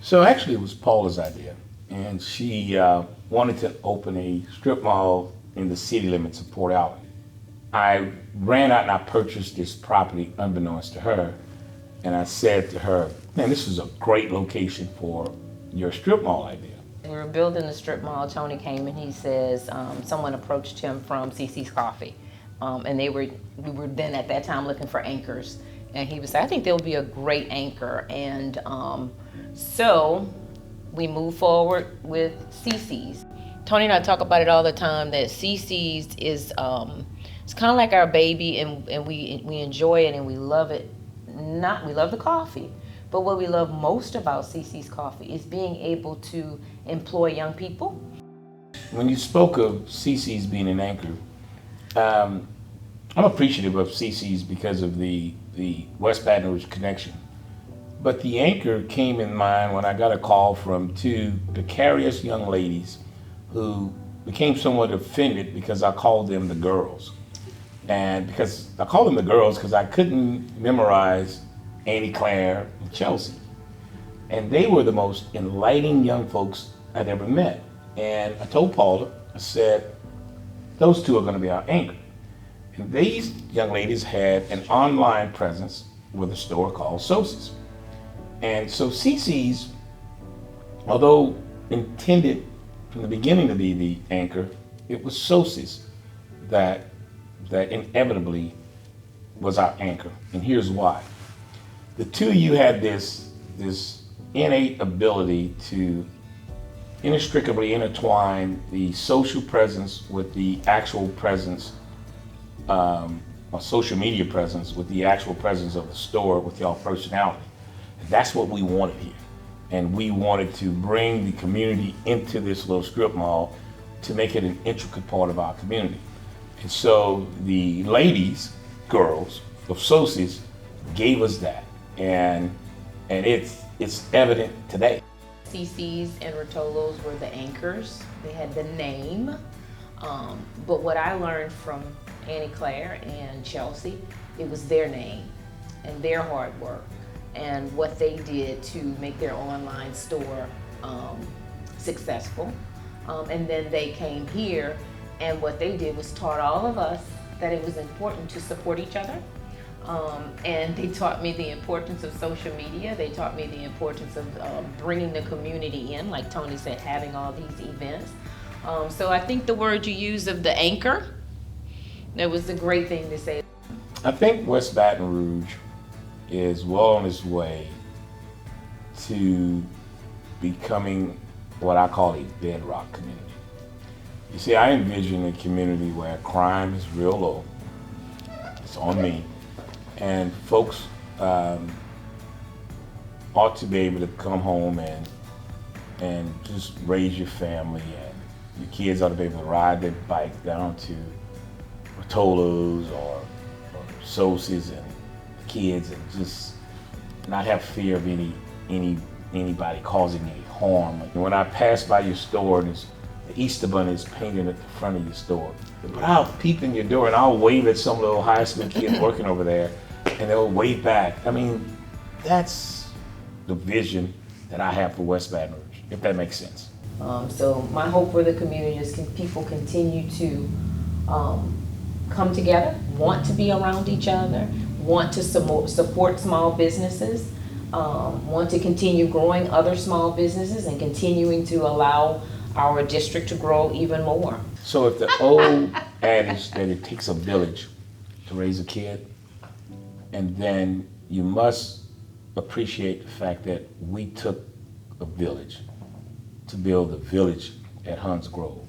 So actually, it was Paula's idea, and she wanted to open a strip mall in the city limits of Port Allen. I ran out and I purchased this property unbeknownst to her, and I said to her, "Man, this is a great location for your strip mall idea." We were building the strip mall. Tony came and he says someone approached him from CC's Coffee, and we were then at that time looking for anchors, and he was like, "I think they'll be a great anchor," and so we moved forward with CC's. Tony and I talk about it all the time that CC's is it's kind of like our baby, and we enjoy it and we love it. We love the coffee. But what we love most about CC's Coffee is being able to employ young people. When you spoke of CC's being an anchor, I'm appreciative of CC's because of the West Baton Rouge connection. But the anchor came in mind when I got a call from two precarious young ladies who became somewhat offended because I called them the girls. And because I called them the girls because I couldn't memorize Annie, Claire, and Chelsea. And they were the most enlightening young folks I'd ever met. And I told Paula, I said, those two are going to be our anchor. And these young ladies had an online presence with a store called Sosa's. And so CC's, although intended from the beginning to be the anchor, it was Sosa's that inevitably was our anchor. And here's why. The two of you had this innate ability to inextricably intertwine the social presence with the actual presence, or social media presence with the actual presence of the store with y'all personality. And that's what we wanted here. And we wanted to bring the community into this little strip mall to make it an intricate part of our community. And so the ladies, girls of Sosa's gave us that. And it's evident today. CC's and Rotolo's were the anchors. They had the name. But what I learned from Annie Claire and Chelsea, it was their name and their hard work and what they did to make their online store successful. And then they came here, and what they did was taught all of us that it was important to support each other. And they taught me the importance of social media. They taught me the importance of bringing the community in, like Tony said, having all these events. So I think the word you used of the anchor, that was a great thing to say. I think West Baton Rouge is well on its way to becoming what I call a bedrock community. You see, I envision a community where crime is real low. It's on me. And folks ought to be able to come home and just raise your family, and your kids ought to be able to ride their bike down to Rotolo's or Sosa's and the kids, and just not have fear of anybody causing any harm. When I pass by your store and the Easter Bunny is painted at the front of your store, but I'll peep in your door and I'll wave at some little high school kid working over there, and they'll wave back. I mean, that's the vision that I have for West Baton Rouge, if that makes sense. So my hope for the community is people continue to come together, want to be around each other, want to support small businesses, want to continue growing other small businesses and continuing to allow our district to grow even more. So if the old adage that it takes a village to raise a kid, and then you must appreciate the fact that we took a village to build a village at Huns Grove.